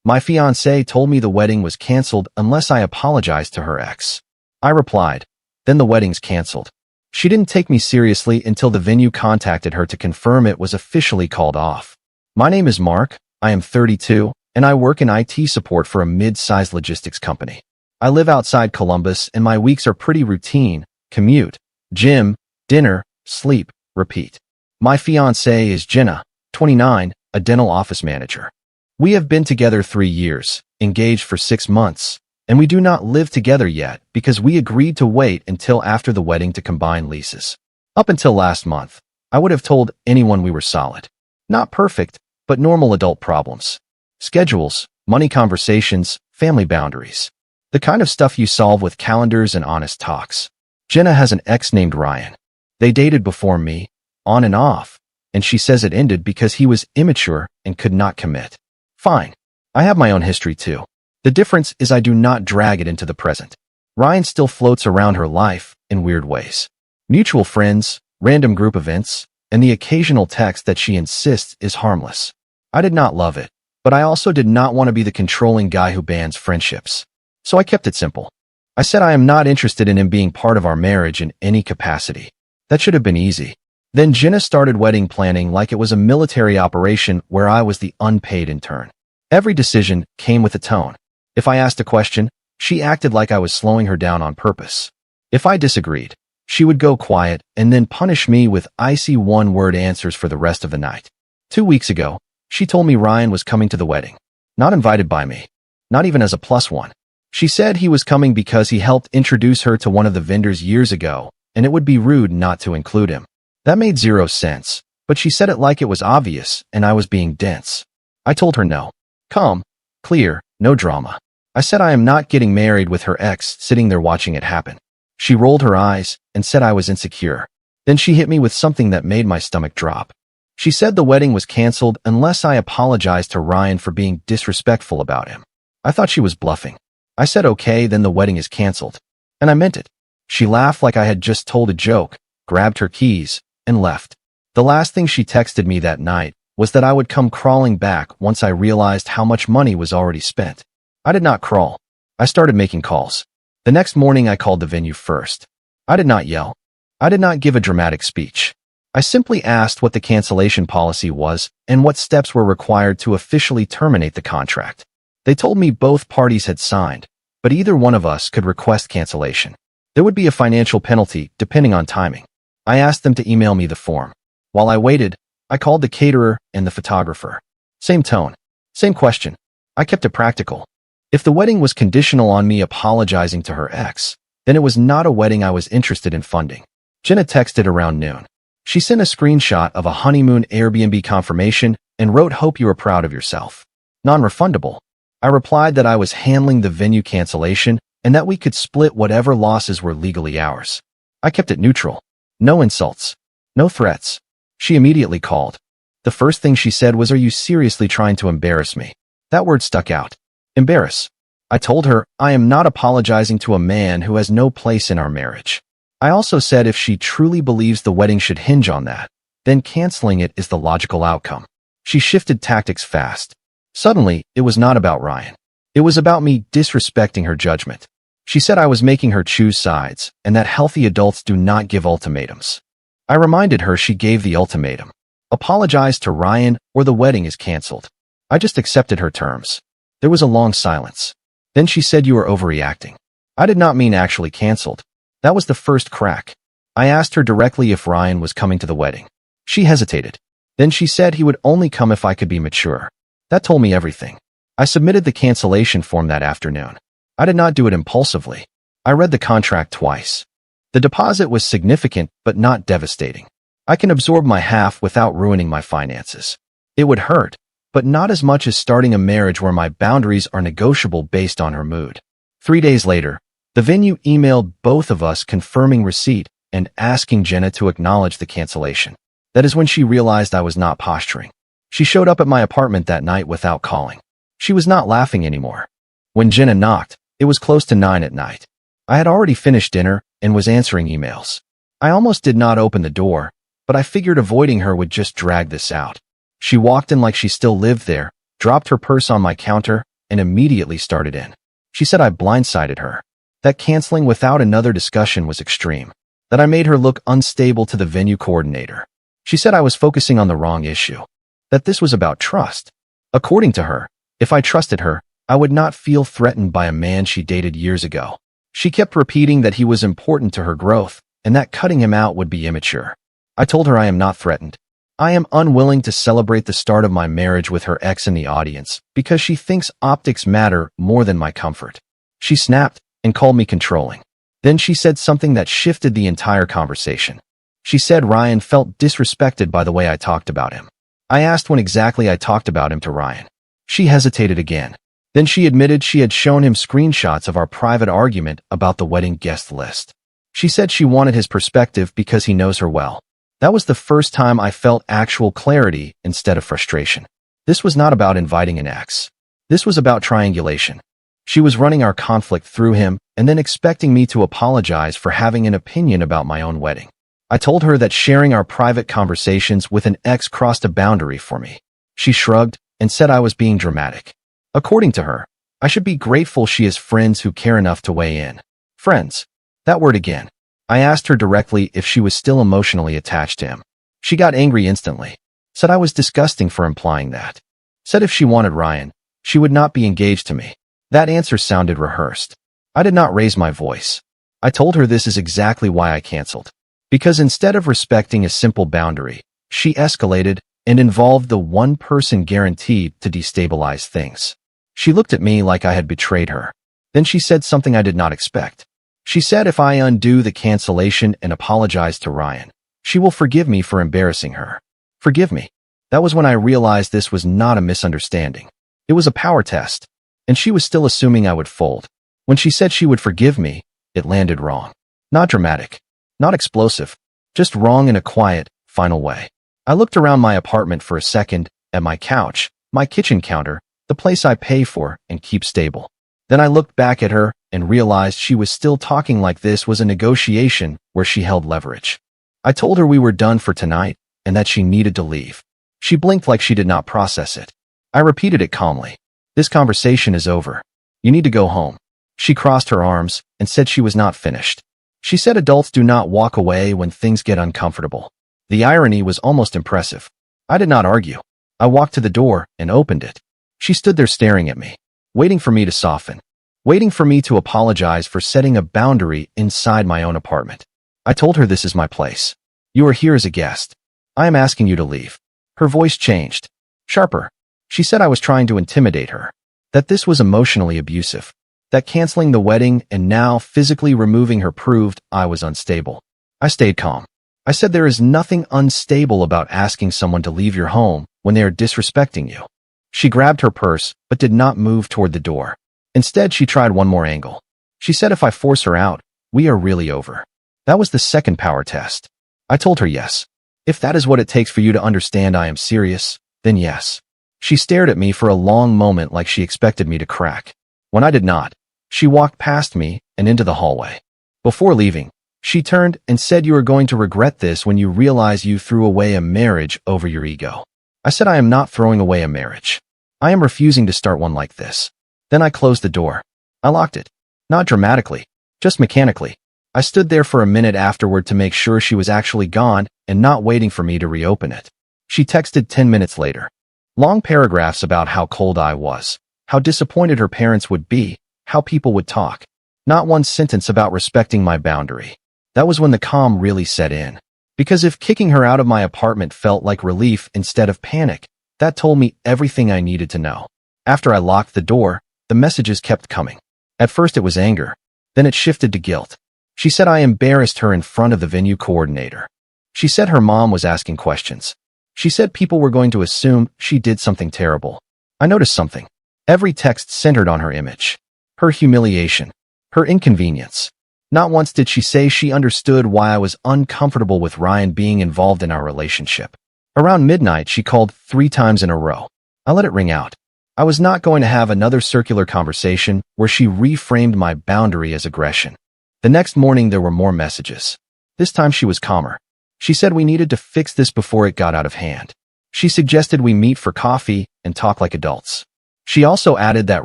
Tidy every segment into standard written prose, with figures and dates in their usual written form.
My fiancée told me the wedding was canceled unless I apologized to her ex. I replied, then the wedding's canceled. She didn't take me seriously until the venue contacted her to confirm it was officially called off. My name is Mark, I am 32, and I work in IT support for a mid-sized logistics company. I live outside Columbus and my weeks are pretty routine: commute, gym, dinner, sleep, repeat. My fiancée is Jenna, 29, a dental office manager. We have been together 3 years, engaged for 6 months, and we do not live together yet because we agreed to wait until after the wedding to combine leases. Up until last month, I would have told anyone we were solid. Not perfect, but normal adult problems. Schedules, money conversations, family boundaries. The kind of stuff you solve with calendars and honest talks. Jenna has an ex named Ryan. They dated before me, on and off, and she says it ended because he was immature and could not commit. Fine. I have my own history too. The difference is I do not drag it into the present. Ryan still floats around her life in weird ways. Mutual friends, random group events, and the occasional text that she insists is harmless. I did not love it, but I also did not want to be the controlling guy who bans friendships. So I kept it simple. I said I am not interested in him being part of our marriage in any capacity. That should have been easy. Then Jenna started wedding planning like it was a military operation where I was the unpaid intern. Every decision came with a tone. If I asked a question, she acted like I was slowing her down on purpose. If I disagreed, she would go quiet and then punish me with icy one-word answers for the rest of the night. 2 weeks ago, she told me Ryan was coming to the wedding. Not invited by me. Not even as a plus one. She said he was coming because he helped introduce her to one of the vendors years ago, and it would be rude not to include him. That made zero sense, but she said it like it was obvious and I was being dense. I told her no. Calm, clear, no drama. I said I am not getting married with her ex sitting there watching it happen. She rolled her eyes and said I was insecure. Then she hit me with something that made my stomach drop. She said the wedding was canceled unless I apologized to Ryan for being disrespectful about him. I thought she was bluffing. I said okay, then the wedding is canceled. And I meant it. She laughed like I had just told a joke, grabbed her keys, and left. The last thing she texted me that night was that I would come crawling back once I realized how much money was already spent. I did not crawl. I started making calls. The next morning I called the venue first. I did not yell. I did not give a dramatic speech. I simply asked what the cancellation policy was and what steps were required to officially terminate the contract. They told me both parties had signed, but either one of us could request cancellation. There would be a financial penalty depending on timing. I asked them to email me the form. While I waited, I called the caterer and the photographer. Same tone. Same question. I kept it practical. If the wedding was conditional on me apologizing to her ex, then it was not a wedding I was interested in funding. Jenna texted around noon. She sent a screenshot of a honeymoon Airbnb confirmation and wrote, "Hope you are proud of yourself." Non-refundable. I replied that I was handling the venue cancellation and that we could split whatever losses were legally ours. I kept it neutral. No insults. No threats. She immediately called. The first thing she said was, "Are you seriously trying to embarrass me?" That word stuck out. Embarrass. I told her I am not apologizing to a man who has no place in our marriage. I also said if she truly believes the wedding should hinge on that, then canceling it is the logical outcome. She shifted tactics fast. Suddenly, it was not about Ryan. It was about me disrespecting her judgment. She said I was making her choose sides and that healthy adults do not give ultimatums. I reminded her she gave the ultimatum. Apologize to Ryan or the wedding is canceled. I just accepted her terms. There was a long silence. Then she said, "You are overreacting." I did not mean actually canceled. That was the first crack. I asked her directly if Ryan was coming to the wedding. She hesitated. Then she said he would only come if I could be mature. That told me everything. I submitted the cancellation form that afternoon. I did not do it impulsively. I read the contract twice. The deposit was significant but not devastating. I can absorb my half without ruining my finances. It would hurt, but not as much as starting a marriage where my boundaries are negotiable based on her mood. 3 days later, the venue emailed both of us confirming receipt and asking Jenna to acknowledge the cancellation. That is when she realized I was not posturing. She showed up at my apartment that night without calling. She was not laughing anymore. When Jenna knocked, it was close to 9 at night. I had already finished dinner and was answering emails. I almost did not open the door, but I figured avoiding her would just drag this out. She walked in like she still lived there, dropped her purse on my counter, and immediately started in. She said I blindsided her, that canceling without another discussion was extreme, that I made her look unstable to the venue coordinator. She said I was focusing on the wrong issue, that this was about trust. According to her, if I trusted her, I would not feel threatened by a man she dated years ago. She kept repeating that he was important to her growth and that cutting him out would be immature. I told her I am not threatened. I am unwilling to celebrate the start of my marriage with her ex in the audience because she thinks optics matter more than my comfort. She snapped and called me controlling. Then she said something that shifted the entire conversation. She said Ryan felt disrespected by the way I talked about him. I asked when exactly I talked about him to Ryan. She hesitated again. Then she admitted she had shown him screenshots of our private argument about the wedding guest list. She said she wanted his perspective because he knows her well. That was the first time I felt actual clarity instead of frustration. This was not about inviting an ex. This was about triangulation. She was running our conflict through him and then expecting me to apologize for having an opinion about my own wedding. I told her that sharing our private conversations with an ex crossed a boundary for me. She shrugged and said I was being dramatic. According to her, I should be grateful she has friends who care enough to weigh in. Friends. That word again. I asked her directly if she was still emotionally attached to him. She got angry instantly. Said I was disgusting for implying that. Said if she wanted Ryan, she would not be engaged to me. That answer sounded rehearsed. I did not raise my voice. I told her this is exactly why I canceled. Because instead of respecting a simple boundary, she escalated and involved the one person guaranteed to destabilize things. She looked at me like I had betrayed her. Then she said something I did not expect. She said if I undo the cancellation and apologize to Ryan, she will forgive me for embarrassing her. Forgive me. That was when I realized this was not a misunderstanding. It was a power test. And she was still assuming I would fold. When she said she would forgive me, it landed wrong. Not dramatic. Not explosive. Just wrong in a quiet, final way. I looked around my apartment for a second, at my couch, my kitchen counter, the place I pay for and keep stable. Then I looked back at her and realized she was still talking like this was a negotiation where she held leverage. I told her we were done for tonight and that she needed to leave. She blinked like she did not process it. I repeated it calmly. This conversation is over. You need to go home. She crossed her arms and said she was not finished. She said adults do not walk away when things get uncomfortable. The irony was almost impressive. I did not argue. I walked to the door and opened it. She stood there staring at me, waiting for me to soften, waiting for me to apologize for setting a boundary inside my own apartment. I told her this is my place. You are here as a guest. I am asking you to leave. Her voice changed. Sharper. She said I was trying to intimidate her, that this was emotionally abusive, that canceling the wedding and now physically removing her proved I was unstable. I stayed calm. I said there is nothing unstable about asking someone to leave your home when they are disrespecting you. She grabbed her purse but did not move toward the door. Instead, she tried one more angle. She said if I force her out, we are really over. That was the second power test. I told her yes. If that is what it takes for you to understand I am serious, then yes. She stared at me for a long moment like she expected me to crack. When I did not, she walked past me and into the hallway. Before leaving, she turned and said you are going to regret this when you realize you threw away a marriage over your ego. I said I am not throwing away a marriage. I am refusing to start one like this. Then I closed the door. I locked it. Not dramatically, just mechanically. I stood there for a minute afterward to make sure she was actually gone and not waiting for me to reopen it. She texted 10 minutes later. Long paragraphs about how cold I was, how disappointed her parents would be, how people would talk. Not one sentence about respecting my boundary. That was when the calm really set in. Because if kicking her out of my apartment felt like relief instead of panic, that told me everything I needed to know. After I locked the door, the messages kept coming. At first it was anger. Then it shifted to guilt. She said I embarrassed her in front of the venue coordinator. She said her mom was asking questions. She said people were going to assume she did something terrible. I noticed something. Every text centered on her image, her humiliation, her inconvenience. Not once did she say she understood why I was uncomfortable with Ryan being involved in our relationship. Around midnight, she called 3 times in a row. I let it ring out. I was not going to have another circular conversation where she reframed my boundary as aggression. The next morning, there were more messages. This time she was calmer. She said we needed to fix this before it got out of hand. She suggested we meet for coffee and talk like adults. She also added that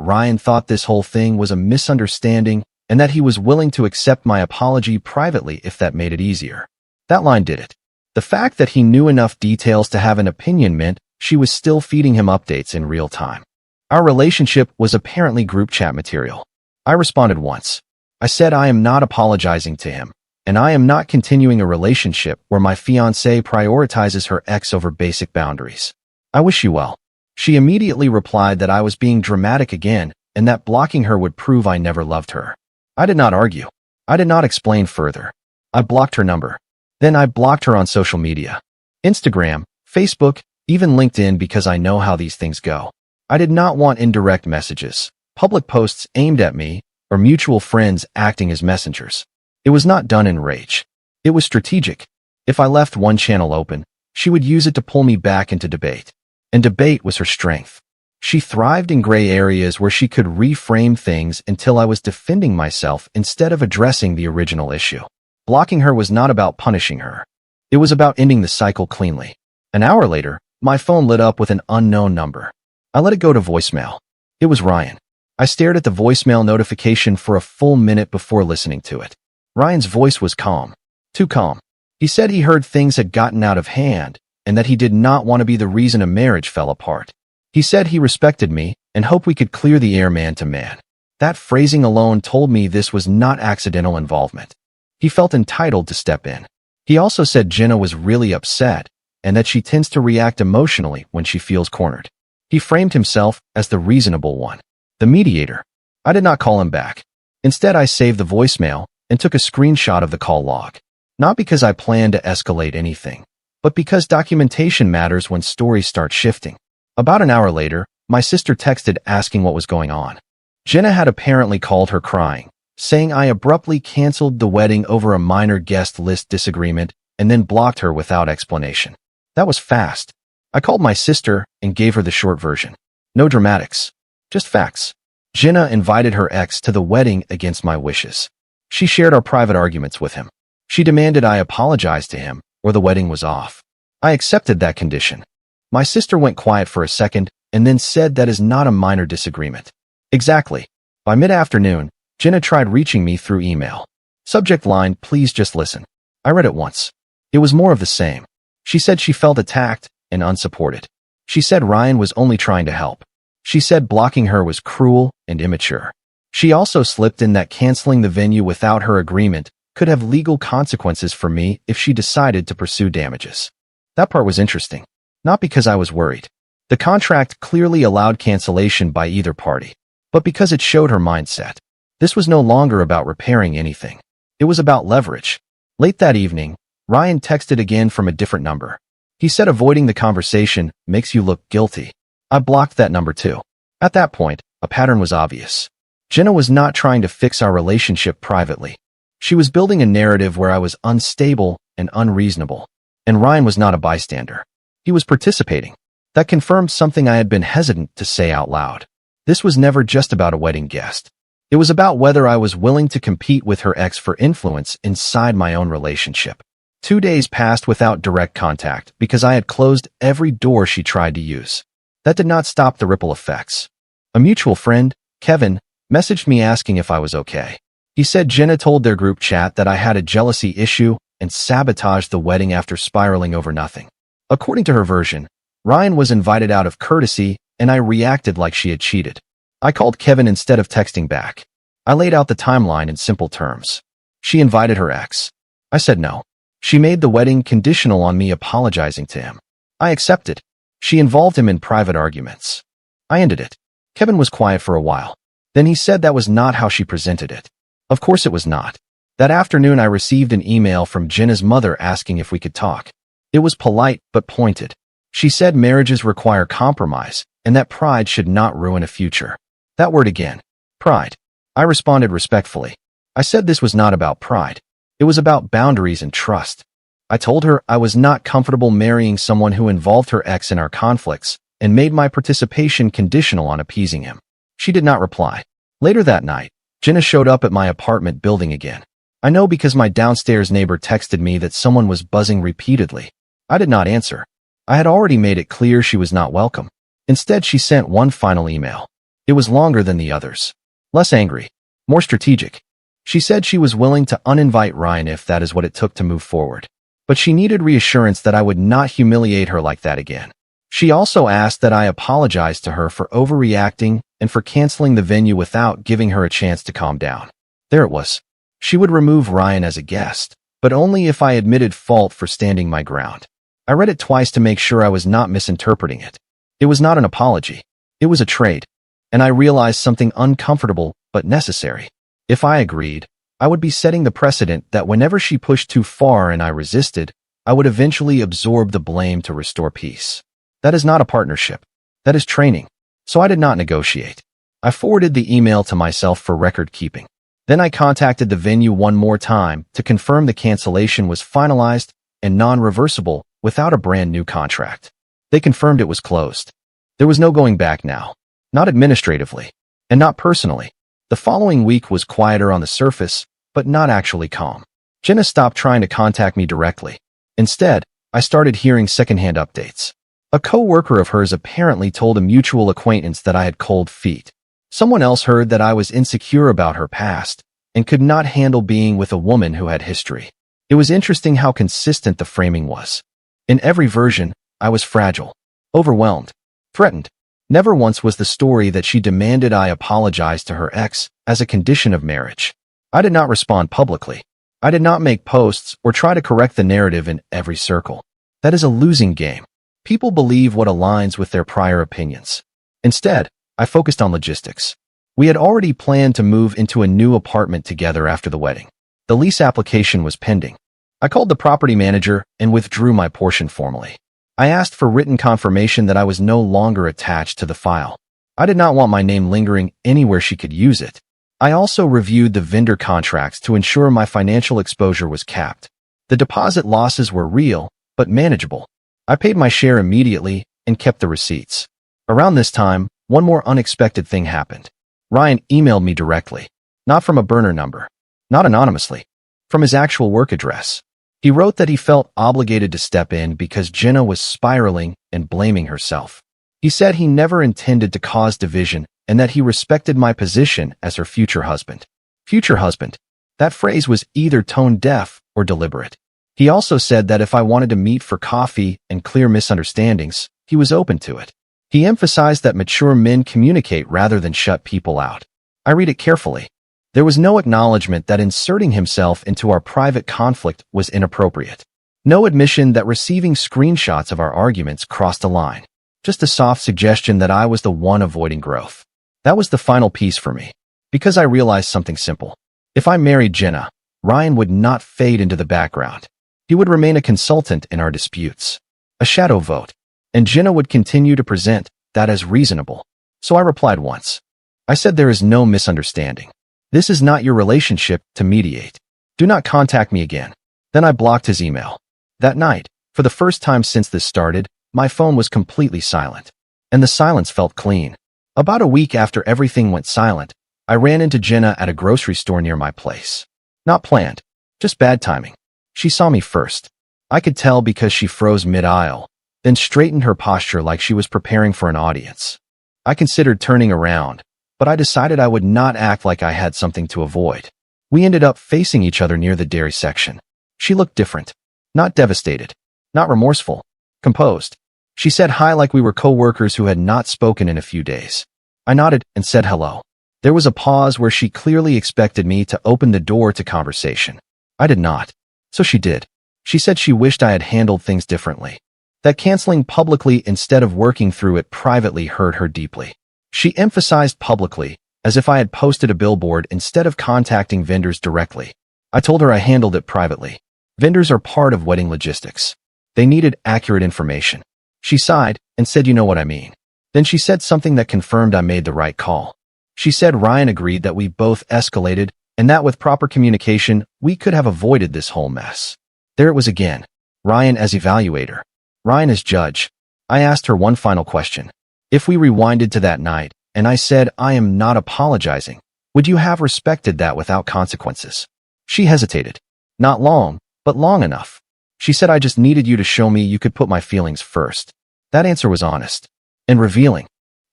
Ryan thought this whole thing was a misunderstanding and that he was willing to accept my apology privately if that made it easier. That line did it. The fact that he knew enough details to have an opinion meant she was still feeding him updates in real time. Our relationship was apparently group chat material. I responded once. I said I am not apologizing to him, and I am not continuing a relationship where my fiancée prioritizes her ex over basic boundaries. I wish you well. She immediately replied that I was being dramatic again and that blocking her would prove I never loved her. I did not argue. I did not explain further. I blocked her number. Then I blocked her on social media. Instagram, Facebook, even LinkedIn because I know how these things go. I did not want indirect messages, public posts aimed at me, or mutual friends acting as messengers. It was not done in rage. It was strategic. If I left one channel open, she would use it to pull me back into debate. And debate was her strength. She thrived in gray areas where she could reframe things until I was defending myself instead of addressing the original issue. Blocking her was not about punishing her. It was about ending the cycle cleanly. An hour later, my phone lit up with an unknown number. I let it go to voicemail. It was Ryan. I stared at the voicemail notification for a full minute before listening to it. Ryan's voice was calm. Too calm. He said he heard things had gotten out of hand and that he did not want to be the reason a marriage fell apart. He said he respected me and hoped we could clear the air man to man. That phrasing alone told me this was not accidental involvement. He felt entitled to step in. He also said Jenna was really upset and that she tends to react emotionally when she feels cornered. He framed himself as the reasonable one, the mediator. I did not call him back. Instead, I saved the voicemail and took a screenshot of the call log. Not because I planned to escalate anything, but because documentation matters when stories start shifting. About an hour later, my sister texted asking what was going on. Jenna had apparently called her crying, saying I abruptly canceled the wedding over a minor guest list disagreement and then blocked her without explanation. That was fast. I called my sister and gave her the short version. No dramatics. Just facts. Jenna invited her ex to the wedding against my wishes. She shared our private arguments with him. She demanded I apologize to him or the wedding was off. I accepted that condition. My sister went quiet for a second and then said that is not a minor disagreement. Exactly. By mid-afternoon, Jenna tried reaching me through email. Subject line, please just listen. I read it once. It was more of the same. She said she felt attacked and unsupported. She said Ryan was only trying to help. She said blocking her was cruel and immature. She also slipped in that canceling the venue without her agreement could have legal consequences for me if she decided to pursue damages. That part was interesting. Not because I was worried. The contract clearly allowed cancellation by either party, but because it showed her mindset. This was no longer about repairing anything. It was about leverage. Late that evening, Ryan texted again from a different number. He said avoiding the conversation makes you look guilty. I blocked that number too. At that point, a pattern was obvious. Jenna was not trying to fix our relationship privately. She was building a narrative where I was unstable and unreasonable. And Ryan was not a bystander. He was participating. That confirmed something I had been hesitant to say out loud. This was never just about a wedding guest. It was about whether I was willing to compete with her ex for influence inside my own relationship. 2 days passed without direct contact because I had closed every door she tried to use. That did not stop the ripple effects. A mutual friend, Kevin, messaged me asking if I was okay. He said Jenna told their group chat that I had a jealousy issue and sabotaged the wedding after spiraling over nothing. According to her version, Ryan was invited out of courtesy and I reacted like she had cheated. I called Kevin instead of texting back. I laid out the timeline in simple terms. She invited her ex. I said no. She made the wedding conditional on me apologizing to him. I accepted. She involved him in private arguments. I ended it. Kevin was quiet for a while. Then he said that was not how she presented it. Of course it was not. That afternoon I received an email from Jenna's mother asking if we could talk. It was polite but pointed. She said marriages require compromise and that pride should not ruin a future. That word again. Pride. I responded respectfully. I said this was not about pride. It was about boundaries and trust. I told her I was not comfortable marrying someone who involved her ex in our conflicts and made my participation conditional on appeasing him. She did not reply. Later that night, Jenna showed up at my apartment building again. I know because my downstairs neighbor texted me that someone was buzzing repeatedly. I did not answer. I had already made it clear she was not welcome. Instead, she sent one final email. It was longer than the others. Less angry. More strategic. She said she was willing to uninvite Ryan if that is what it took to move forward. But she needed reassurance that I would not humiliate her like that again. She also asked that I apologize to her for overreacting and for canceling the venue without giving her a chance to calm down. There it was. She would remove Ryan as a guest, but only if I admitted fault for standing my ground. I read it twice to make sure I was not misinterpreting it. It was not an apology. It was a trade. And I realized something uncomfortable but necessary. If I agreed, I would be setting the precedent that whenever she pushed too far and I resisted, I would eventually absorb the blame to restore peace. That is not a partnership. That is training. So I did not negotiate. I forwarded the email to myself for record keeping. Then I contacted the venue one more time to confirm the cancellation was finalized and non-reversible without a brand new contract. They confirmed it was closed. There was no going back now. Not administratively. And not personally. The following week was quieter on the surface, but not actually calm. Jenna stopped trying to contact me directly. Instead, I started hearing secondhand updates. A co-worker of hers apparently told a mutual acquaintance that I had cold feet. Someone else heard that I was insecure about her past and could not handle being with a woman who had history. It was interesting how consistent the framing was. In every version, I was fragile, overwhelmed, threatened. Never once was the story that she demanded I apologize to her ex as a condition of marriage. I did not respond publicly. I did not make posts or try to correct the narrative in every circle. That is a losing game. People believe what aligns with their prior opinions. Instead, I focused on logistics. We had already planned to move into a new apartment together after the wedding. The lease application was pending. I called the property manager and withdrew my portion formally. I asked for written confirmation that I was no longer attached to the file. I did not want my name lingering anywhere she could use it. I also reviewed the vendor contracts to ensure my financial exposure was capped. The deposit losses were real, but manageable. I paid my share immediately and kept the receipts. Around this time, one more unexpected thing happened. Ryan emailed me directly, not from a burner number, not anonymously, from his actual work address. He wrote that he felt obligated to step in because Jenna was spiraling and blaming herself. He said he never intended to cause division and that he respected my position as her future husband. Future husband. That phrase was either tone-deaf or deliberate. He also said that if I wanted to meet for coffee and clear misunderstandings, he was open to it. He emphasized that mature men communicate rather than shut people out. I read it carefully. There was no acknowledgement that inserting himself into our private conflict was inappropriate. No admission that receiving screenshots of our arguments crossed a line. Just a soft suggestion that I was the one avoiding growth. That was the final piece for me. Because I realized something simple. If I married Jenna, Ryan would not fade into the background. He would remain a consultant in our disputes. A shadow vote. And Jenna would continue to present that as reasonable. So I replied once. I said there is no misunderstanding. This is not your relationship to mediate. Do not contact me again. Then I blocked his email. That night, for the first time since this started, my phone was completely silent. And the silence felt clean. About a week after everything went silent, I ran into Jenna at a grocery store near my place. Not planned. Just bad timing. She saw me first. I could tell because she froze mid-aisle, then straightened her posture like she was preparing for an audience. I considered turning around, but I decided I would not act like I had something to avoid. We ended up facing each other near the dairy section. She looked different. Not devastated. Not remorseful. Composed. She said hi like we were co-workers who had not spoken in a few days. I nodded and said hello. There was a pause where she clearly expected me to open the door to conversation. I did not. So she did. She said she wished I had handled things differently. That canceling publicly instead of working through it privately hurt her deeply. She emphasized publicly, as if I had posted a billboard instead of contacting vendors directly. I told her I handled it privately. Vendors are part of wedding logistics. They needed accurate information. She sighed and said, "You know what I mean." Then she said something that confirmed I made the right call. She said Ryan agreed that we both escalated and that with proper communication, we could have avoided this whole mess. There it was again. Ryan as evaluator. Ryan as judge. I asked her one final question. If we rewinded to that night, and I said I am not apologizing, would you have respected that without consequences? She hesitated. Not long, but long enough. She said I just needed you to show me you could put my feelings first. That answer was honest. And revealing.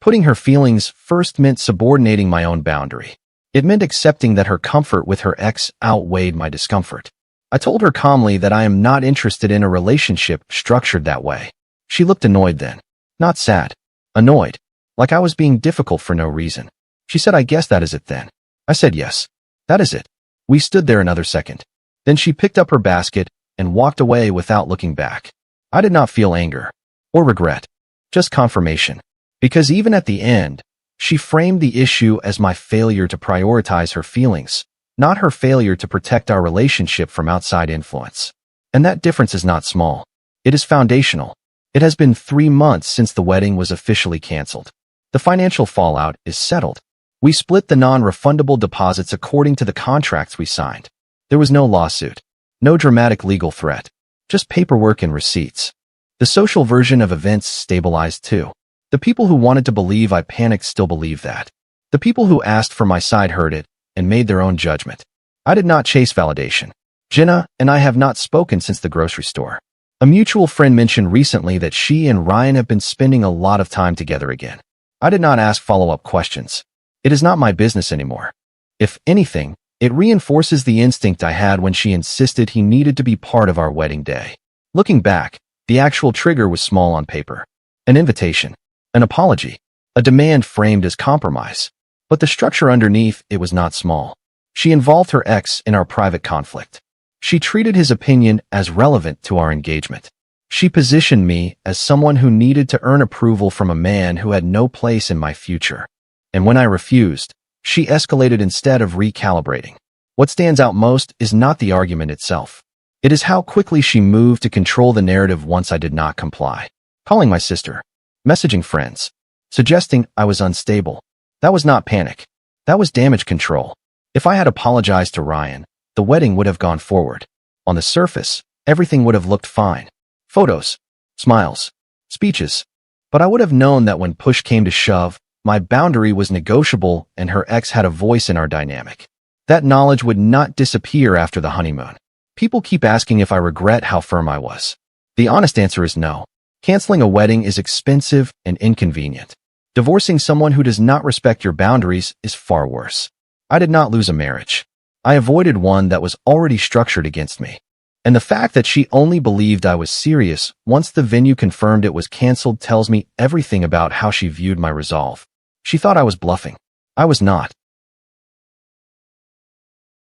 Putting her feelings first meant subordinating my own boundary. It meant accepting that her comfort with her ex outweighed my discomfort. I told her calmly that I am not interested in a relationship structured that way. She looked annoyed then. Not sad. Annoyed. Like I was being difficult for no reason. She said, "I guess that is it then." I said, "Yes. That is it." We stood there another second. Then she picked up her basket and walked away without looking back. I did not feel anger or regret, just confirmation. Because even at the end, she framed the issue as my failure to prioritize her feelings, not her failure to protect our relationship from outside influence. And that difference is not small. It is foundational. It has been 3 months since the wedding was officially canceled. The financial fallout is settled. We split the non-refundable deposits according to the contracts we signed. There was no lawsuit, no dramatic legal threat, just paperwork and receipts. The social version of events stabilized too. The people who wanted to believe I panicked still believe that. The people who asked for my side heard it and made their own judgment. I did not chase validation. Jenna and I have not spoken since the grocery store. A mutual friend mentioned recently that she and Ryan have been spending a lot of time together again. I did not ask follow-up questions. It is not my business anymore. If anything, it reinforces the instinct I had when she insisted he needed to be part of our wedding day. Looking back, the actual trigger was small on paper. An invitation. An apology, a demand framed as compromise. But the structure underneath it was not small. She involved her ex in our private conflict. She treated his opinion as relevant to our engagement. She positioned me as someone who needed to earn approval from a man who had no place in my future. And when I refused, she escalated instead of recalibrating. What stands out most is not the argument itself. It is how quickly she moved to control the narrative once I did not comply. Calling my sister. Messaging friends, suggesting I was unstable. That was not panic. That was damage control. If I had apologized to Ryan, the wedding would have gone forward. On the surface, everything would have looked fine. Photos, smiles, speeches. But I would have known that when push came to shove, my boundary was negotiable and her ex had a voice in our dynamic. That knowledge would not disappear after the honeymoon. People keep asking if I regret how firm I was. The honest answer is no. Canceling a wedding is expensive and inconvenient. Divorcing someone who does not respect your boundaries is far worse. I did not lose a marriage. I avoided one that was already structured against me. And the fact that she only believed I was serious once the venue confirmed it was canceled tells me everything about how she viewed my resolve. She thought I was bluffing. I was not.